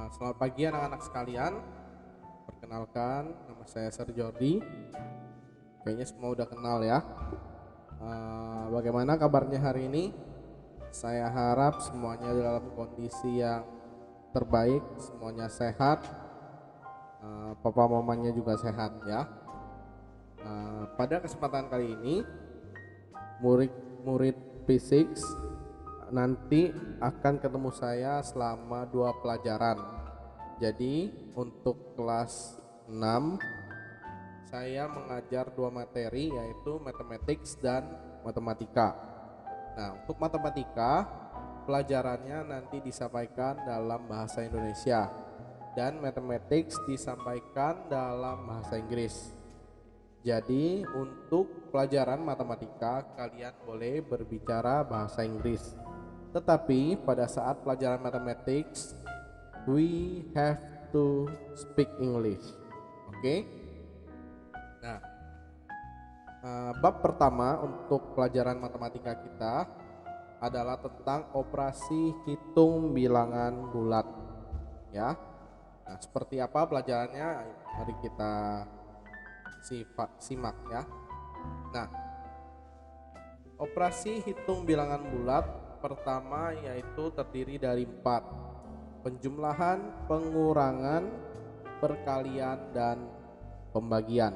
Selamat pagi anak-anak sekalian. Perkenalkan, nama saya Sir Jordi. Kayaknya semua udah kenal ya. Bagaimana kabarnya hari ini? Saya harap semuanya dalam kondisi yang terbaik, semuanya sehat. Papa mamanya juga sehat ya. Pada kesempatan kali ini, murid-murid P6 nanti akan ketemu saya selama 2 pelajaran. Jadi untuk kelas 6 saya mengajar 2 materi, yaitu mathematics dan matematika. Nah, untuk matematika pelajarannya nanti disampaikan dalam bahasa Indonesia dan mathematics disampaikan dalam bahasa Inggris. Jadi untuk pelajaran matematika kalian boleh berbicara bahasa Inggris. Tetapi pada saat pelajaran mathematics we have to speak English. Oke? Nah, bab pertama untuk pelajaran matematika kita adalah tentang operasi hitung bilangan bulat. Ya. Nah, seperti apa pelajarannya? Mari kita simak ya. Nah, operasi hitung bilangan bulat pertama yaitu terdiri dari 4: penjumlahan, pengurangan, perkalian, dan pembagian.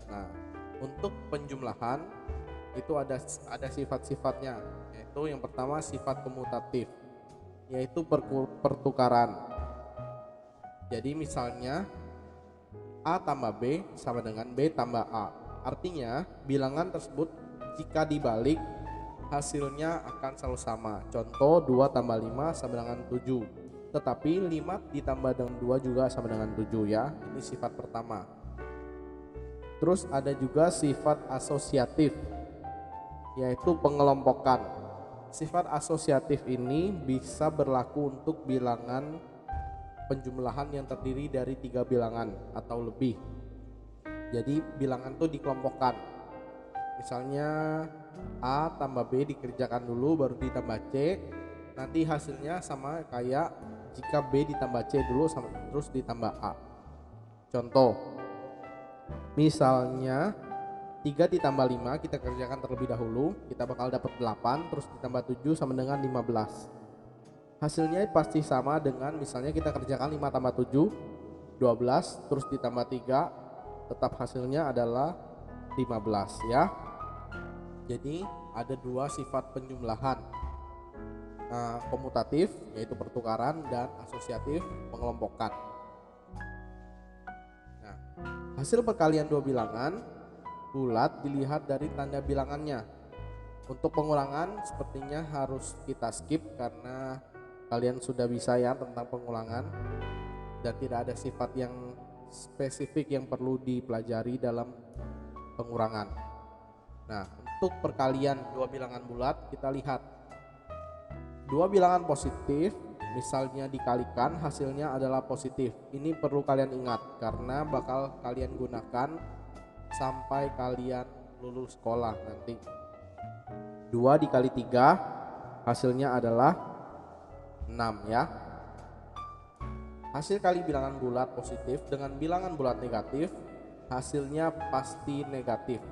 Nah, untuk penjumlahan itu ada sifat-sifatnya, yaitu yang pertama sifat komutatif, yaitu pertukaran. Jadi misalnya A tambah B sama dengan B tambah A. Artinya bilangan tersebut jika dibalik hasilnya akan selalu sama. Contoh 2 tambah 5 sama dengan 7. Tetapi 5 ditambah dengan 2 juga sama dengan 7 ya. Ini sifat pertama. Terus ada juga sifat asosiatif, yaitu pengelompokan. Sifat asosiatif ini bisa berlaku untuk bilangan penjumlahan yang terdiri dari 3 bilangan atau lebih. Jadi bilangan itu dikelompokkan. Misalnya A tambah B dikerjakan dulu baru ditambah C. Nanti hasilnya sama kayak jika B ditambah C dulu terus ditambah A. Contoh, misalnya 3 ditambah 5 kita kerjakan terlebih dahulu, kita bakal dapat 8, terus ditambah 7 sama dengan 15. Hasilnya pasti sama dengan misalnya kita kerjakan 5 tambah 7, 12, terus ditambah 3, tetap hasilnya adalah 15 ya. Jadi ada 2 sifat penjumlahan, komutatif yaitu pertukaran dan asosiatif pengelompokan. Nah, hasil perkalian 2 bilangan bulat dilihat dari tanda bilangannya. Untuk pengulangan sepertinya harus kita skip karena kalian sudah bisa ya tentang pengulangan dan tidak ada sifat yang spesifik yang perlu dipelajari dalam pengurangan. Nah, untuk perkalian 2 bilangan bulat kita lihat 2 bilangan positif misalnya dikalikan hasilnya adalah positif. Ini perlu kalian ingat karena bakal kalian gunakan sampai kalian lulus sekolah nanti. 2 dikali 3 hasilnya adalah 6 ya. Hasil kali bilangan bulat positif dengan bilangan bulat negatif hasilnya pasti negatif.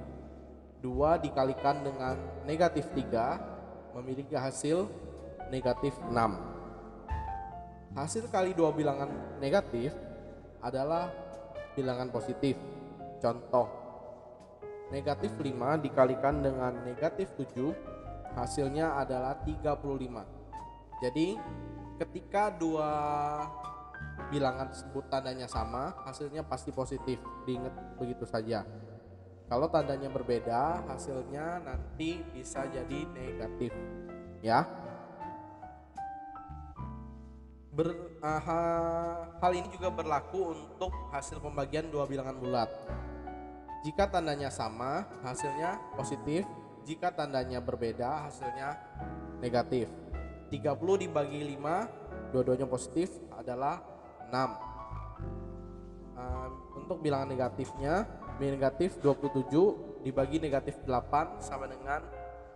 2 dikalikan dengan negatif 3 memiliki hasil negatif 6. Hasil kali 2 bilangan negatif adalah bilangan positif. Contoh, negatif 5 dikalikan dengan negatif 7 hasilnya adalah 35. Jadi ketika 2 bilangan tersebut tandanya sama, hasilnya pasti positif. Diingat begitu saja. Kalau tandanya berbeda, hasilnya nanti bisa jadi negatif. Ya. Hal ini juga berlaku untuk hasil pembagian 2 bilangan bulat. Jika tandanya sama, hasilnya positif. Jika tandanya berbeda, hasilnya negatif. 30 dibagi 5, dua-duanya positif adalah 6. Untuk bilangan negatifnya, negatif 27 dibagi negatif 8 sama dengan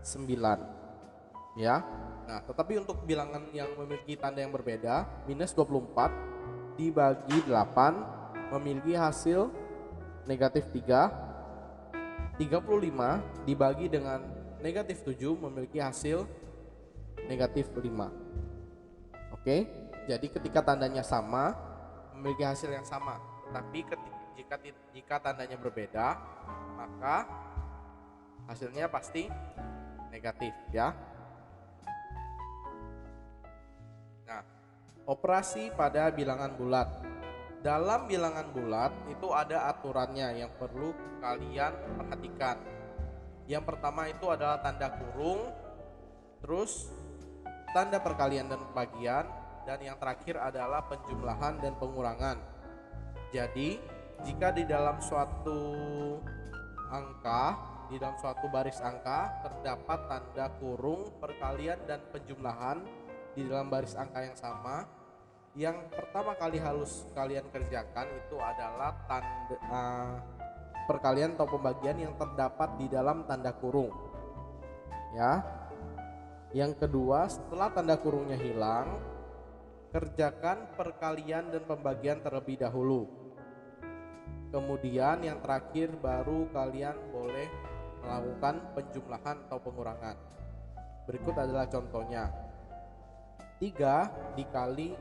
9 ya. Nah, tetapi untuk bilangan yang memiliki tanda yang berbeda, minus 24 dibagi 8 memiliki hasil negatif 3. 35 dibagi dengan negatif 7 memiliki hasil negatif 5. Oke, jadi ketika tandanya sama memiliki hasil yang sama, tapi jika tandanya berbeda maka hasilnya pasti negatif ya. Nah, operasi pada bilangan bulat. Dalam bilangan bulat itu ada aturannya yang perlu kalian perhatikan. Yang pertama itu adalah tanda kurung, terus tanda perkalian dan pembagian, dan yang terakhir adalah penjumlahan dan pengurangan. Jadi, jika di dalam suatu angka, di dalam suatu baris angka terdapat tanda kurung, perkalian dan penjumlahan di dalam baris angka yang sama, yang pertama kali harus kalian kerjakan itu adalah perkalian atau pembagian yang terdapat di dalam tanda kurung ya. Yang kedua, setelah tanda kurungnya hilang, kerjakan perkalian dan pembagian terlebih dahulu. Kemudian yang terakhir baru kalian boleh melakukan penjumlahan atau pengurangan. Berikut adalah contohnya. 3 dikali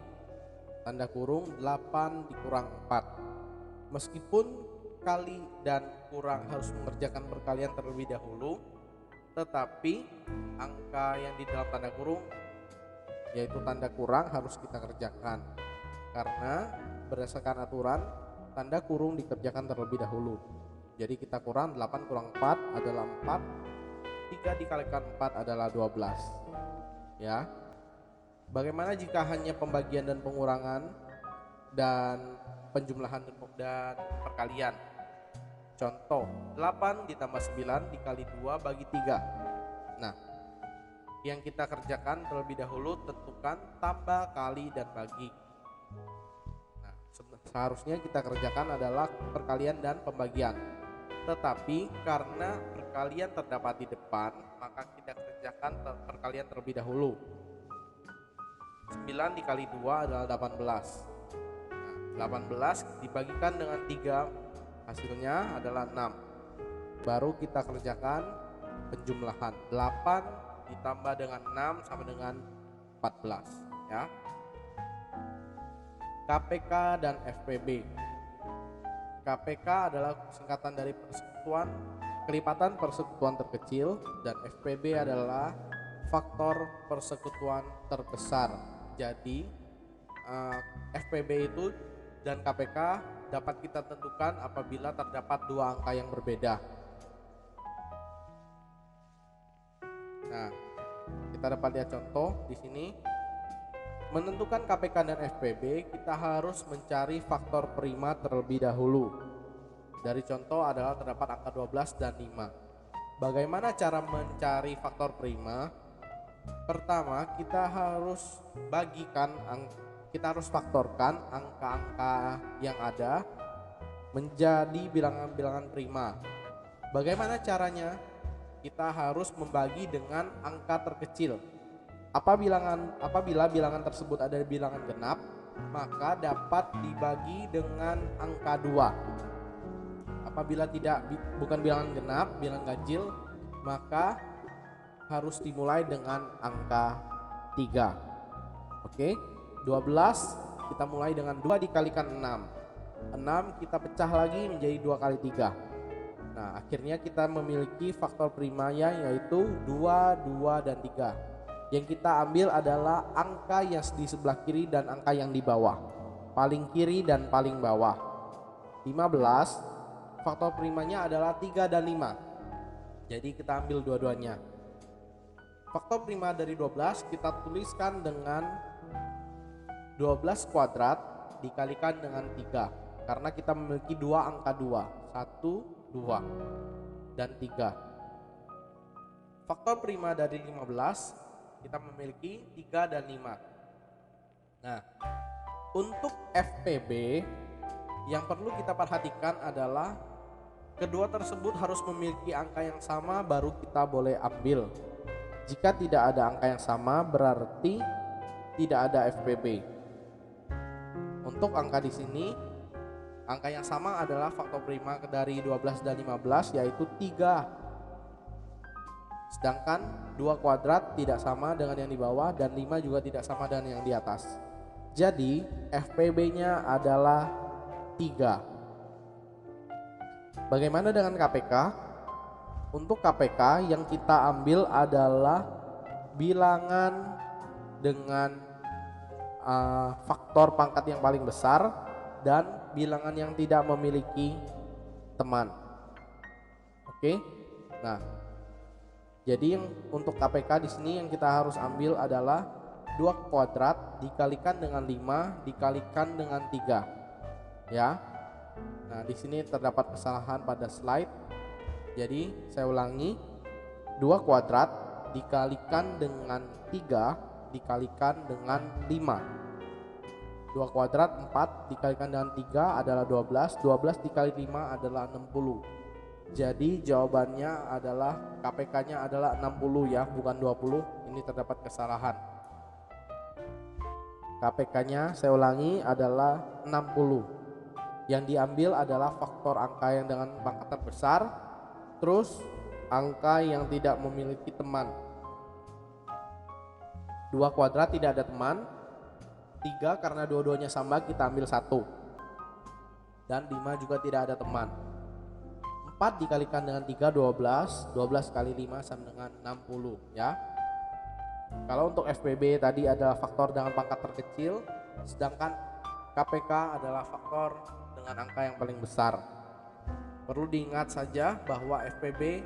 tanda kurung 8 dikurang 4. Meskipun kali dan kurang harus mengerjakan perkalian terlebih dahulu, tetapi angka yang di dalam tanda kurung yaitu tanda kurang harus kita kerjakan, karena berdasarkan aturan tanda kurung dikerjakan terlebih dahulu. Jadi kita kurang 8 kurang 4 adalah 4, 3 dikalikan 4 adalah 12 ya. Bagaimana jika hanya pembagian dan pengurangan dan penjumlahan dan perkalian? Contoh, 8 ditambah 9 dikali 2 bagi 3. Nah, yang kita kerjakan terlebih dahulu tentukan tambah, kali, dan bagi. Nah, seharusnya kita kerjakan adalah perkalian dan pembagian. Tetapi karena perkalian terdapat di depan, maka kita kerjakan perkalian terlebih dahulu. 9 dikali 2 adalah 18. Nah, 18 dibagikan dengan 3, hasilnya adalah 6. Baru kita kerjakan penjumlahan. 8 ditambah dengan 6 sama dengan 14 ya. KPK dan FPB. KPK adalah singkatan dari kelipatan persekutuan terkecil, dan FPB adalah faktor persekutuan terbesar. Jadi FPB itu dan KPK dapat kita tentukan apabila terdapat dua angka yang berbeda. Nah, kita dapat lihat contoh di sini. Menentukan KPK dan FPB, kita harus mencari faktor prima terlebih dahulu. Dari contoh adalah terdapat angka 12 dan 5. Bagaimana cara mencari faktor prima? Pertama, kita harus faktorkan angka-angka yang ada menjadi bilangan-bilangan prima. Bagaimana caranya? Kita harus membagi dengan angka terkecil. Apabila bilangan tersebut ada di bilangan genap, maka dapat dibagi dengan angka 2. Apabila bukan bilangan genap, bilangan ganjil, maka harus dimulai dengan angka 3. Oke, 12 kita mulai dengan 2 dikalikan 6. 6 kita pecah lagi menjadi 2 kali 3. Nah, akhirnya kita memiliki faktor primanya yaitu 2, 2, dan 3. Yang kita ambil adalah angka yang di sebelah kiri dan angka yang di bawah, paling kiri dan paling bawah. 15, faktor primanya adalah 3 dan 5. Jadi kita ambil dua-duanya. Faktor prima dari 12 kita tuliskan dengan 12 kuadrat dikalikan dengan 3, karena kita memiliki dua angka 2, 1, 2, dan 3. Faktor prima dari 15 kita memiliki 3 dan 5. Nah, untuk FPB yang perlu kita perhatikan adalah kedua tersebut harus memiliki angka yang sama baru kita boleh ambil. Jika tidak ada angka yang sama berarti tidak ada FPB. Untuk angka di sini, angka yang sama adalah faktor prima dari 12 dan 15 yaitu 3. Sedangkan 2 kuadrat tidak sama dengan yang di bawah dan 5 juga tidak sama dengan yang di atas. Jadi FPB-nya adalah 3. Bagaimana dengan KPK? Untuk KPK yang kita ambil adalah bilangan dengan faktor pangkat yang paling besar dan bilangan yang tidak memiliki teman. Oke. Nah, jadi yang untuk KPK di sini yang kita harus ambil adalah 2 kuadrat dikalikan dengan 5 dikalikan dengan 3. Ya. Nah, di sini terdapat kesalahan pada slide. Jadi, saya ulangi. 2 kuadrat dikalikan dengan 3 dikalikan dengan 5. 2 kuadrat 4 dikalikan dengan 3 adalah 12. 12 dikali 5 adalah 60. Jadi jawabannya adalah KPK-nya adalah 60 ya, bukan 20. Ini terdapat kesalahan. KPK-nya saya ulangi adalah 60. Yang diambil adalah faktor angka yang dengan pangkat terbesar, terus angka yang tidak memiliki teman. 2 kuadrat tidak ada teman. 3 karena dua-duanya sama kita ambil 1. Dan 5 juga tidak ada teman. 4 dikalikan dengan 3 12. 12 kali 5 sama dengan 60 ya. Kalau untuk FPB tadi ada faktor dengan pangkat terkecil, sedangkan KPK adalah faktor dengan angka yang paling besar. Perlu diingat saja bahwa FPB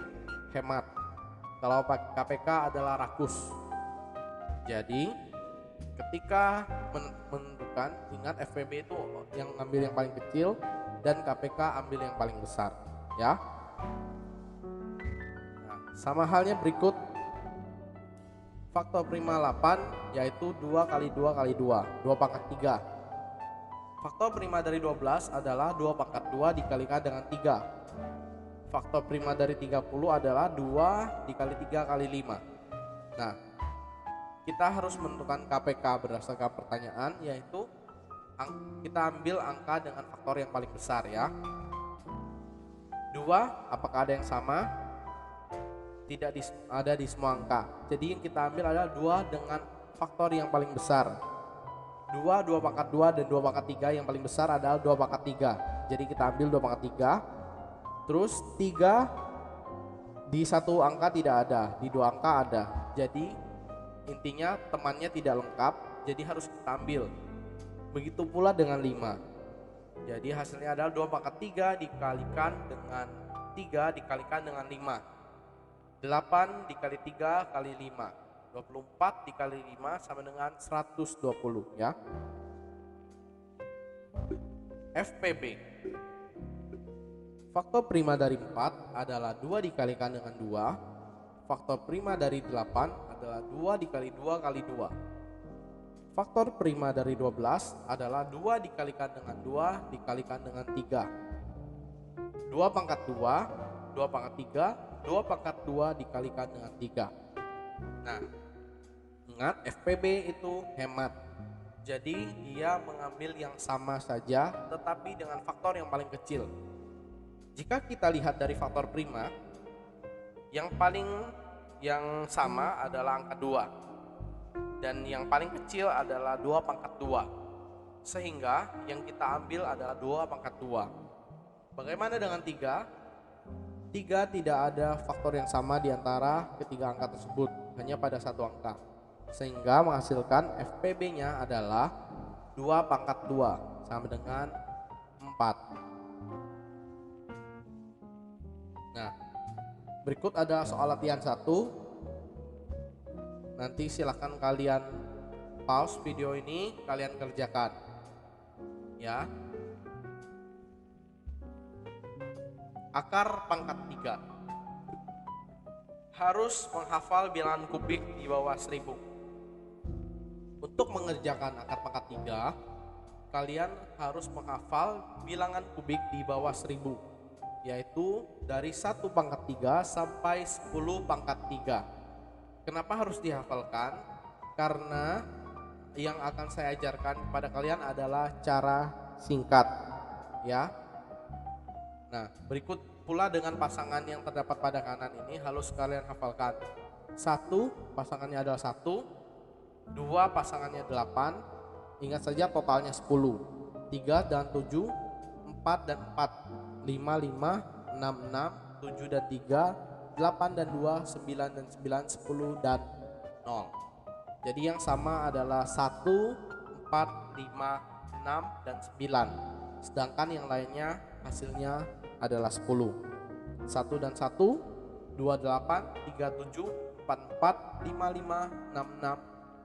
hemat, kalau KPK adalah rakus. Jadi ketika menentukan, ingat FPB itu yang ambil yang paling kecil dan KPK ambil yang paling besar ya. Nah, sama halnya berikut faktor prima 8 yaitu 2 kali 2 kali 2, 2 pangkat 3. Faktor prima dari 12 adalah 2 pangkat 2 dikalikan dengan 3. Faktor prima dari 30 adalah 2 dikali 3 kali 5. Nah, kita harus menentukan KPK berdasarkan pertanyaan, yaitu kita ambil angka dengan faktor yang paling besar ya. 2, apakah ada yang sama? Tidak ada di semua angka. Jadi yang kita ambil adalah 2 dengan faktor yang paling besar. 2 pangkat 2 dan 2 pangkat 3, yang paling besar adalah 2 pangkat 3. Jadi kita ambil 2 pangkat 3. Terus 3 di satu angka tidak ada, di 2 angka ada. Jadi intinya temannya tidak lengkap, jadi harus kita ambil. Begitu pula dengan 5. Jadi hasilnya adalah 2 pangkat 3 dikalikan dengan 3 dikalikan dengan 5. 8 dikali 3 kali 5. 24 dikali 5 sama dengan 120 ya. FPB. Faktor prima dari 4 adalah 2 dikalikan dengan 2. Faktor prima dari 8 adalah 2 dikali 2 kali 2. Faktor prima dari 12 adalah 2 dikalikan dengan 2 dikalikan dengan 3. 2 pangkat 2, 2 pangkat 3, 2 pangkat 2 dikalikan dengan 3. Nah, ingat FPB itu hemat. Jadi dia mengambil yang sama saja tetapi dengan faktor yang paling kecil. Jika kita lihat dari faktor prima, yang sama adalah angka 2 dan yang paling kecil adalah 2 pangkat 2, sehingga yang kita ambil adalah 2 pangkat 2. Bagaimana dengan 3? 3 tidak ada faktor yang sama di antara ketiga angka tersebut, hanya pada satu angka, sehingga menghasilkan FPB-nya adalah 2 pangkat 2 sama dengan 4. Nah, berikut ada soal latihan 1. Nanti silahkan kalian pause video ini, kalian kerjakan ya. Akar pangkat 3. Harus menghafal bilangan kubik di bawah 1000. Untuk mengerjakan akar pangkat 3, kalian harus menghafal bilangan kubik di bawah 1000, yaitu dari 1 pangkat 3 sampai 10 pangkat 3. Kenapa harus dihafalkan? Karena yang akan saya ajarkan kepada kalian adalah cara singkat, ya. Nah, berikut pula dengan pasangan yang terdapat pada kanan ini harus kalian hafalkan. 1 pasangannya adalah 1, 2 pasangannya 8, ingat saja totalnya 10, 3 dan 7, 4 dan 4, 5, 5, 6, 6, 7 dan 3, 8 dan 2, 9 dan 9, 10 dan 0. Jadi yang sama adalah 1, 4, 5, 6, dan 9. Sedangkan yang lainnya hasilnya adalah 10. 1 dan 1, 28, 37, 44, 55, 66,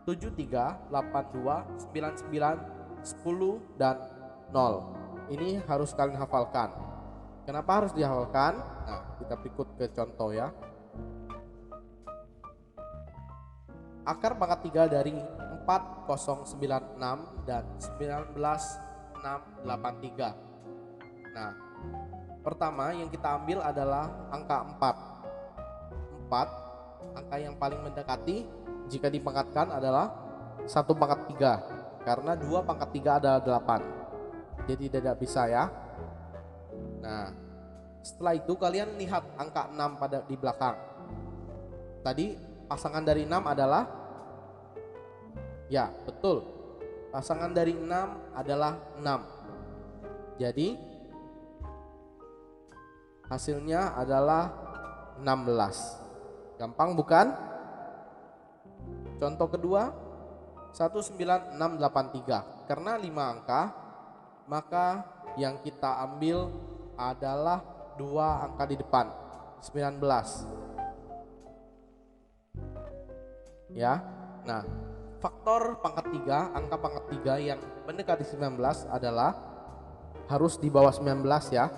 73, 82, 99, 10, dan 0. Ini harus kalian hafalkan. Kenapa harus dihafalkan? Nah, kita berikut ke contoh ya. Akar pangkat 3 dari 4096 dan 19683. Nah, pertama yang kita ambil adalah angka 4. 4, angka yang paling mendekati jika dipangkatkan adalah 1 pangkat 3, karena 2 pangkat 3 adalah 8. Jadi tidak bisa ya. Nah, setelah itu kalian lihat angka 6 pada di belakang. Tadi pasangan dari 6 adalah, ya betul, pasangan dari 6 adalah 6. Jadi hasilnya adalah 16. Gampang bukan? Contoh kedua, 19683. Karena 5 angka, maka yang kita ambil adalah 2 angka di depan, 19. Ya. Nah, faktor pangkat 3, angka pangkat 3 yang mendekati 19 adalah harus di bawah 19 ya.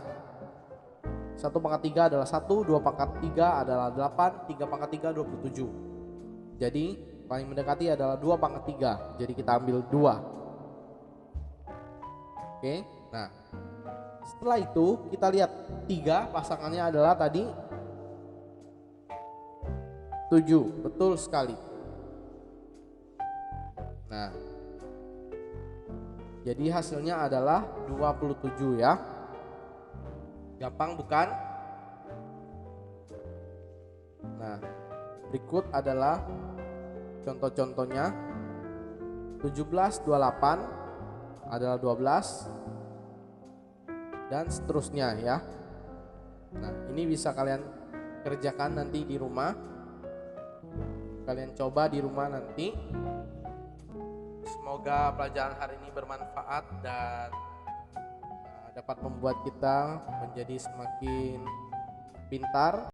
1 pangkat 3 adalah 1, 2 pangkat 3 adalah 8, 3 pangkat 3 27. Jadi paling mendekati adalah 2 pangkat 3. Jadi kita ambil 2. Oke. Nah, setelah itu kita lihat 3 pasangannya adalah tadi 7. Betul sekali. Nah, jadi hasilnya adalah 27 ya. Gampang bukan? Nah, berikut adalah contoh-contohnya. 1728 adalah 12 dan seterusnya ya. Nah, ini bisa kalian kerjakan nanti di rumah. Kalian coba di rumah nanti. Semoga pelajaran hari ini bermanfaat dan dapat membuat kita menjadi semakin pintar.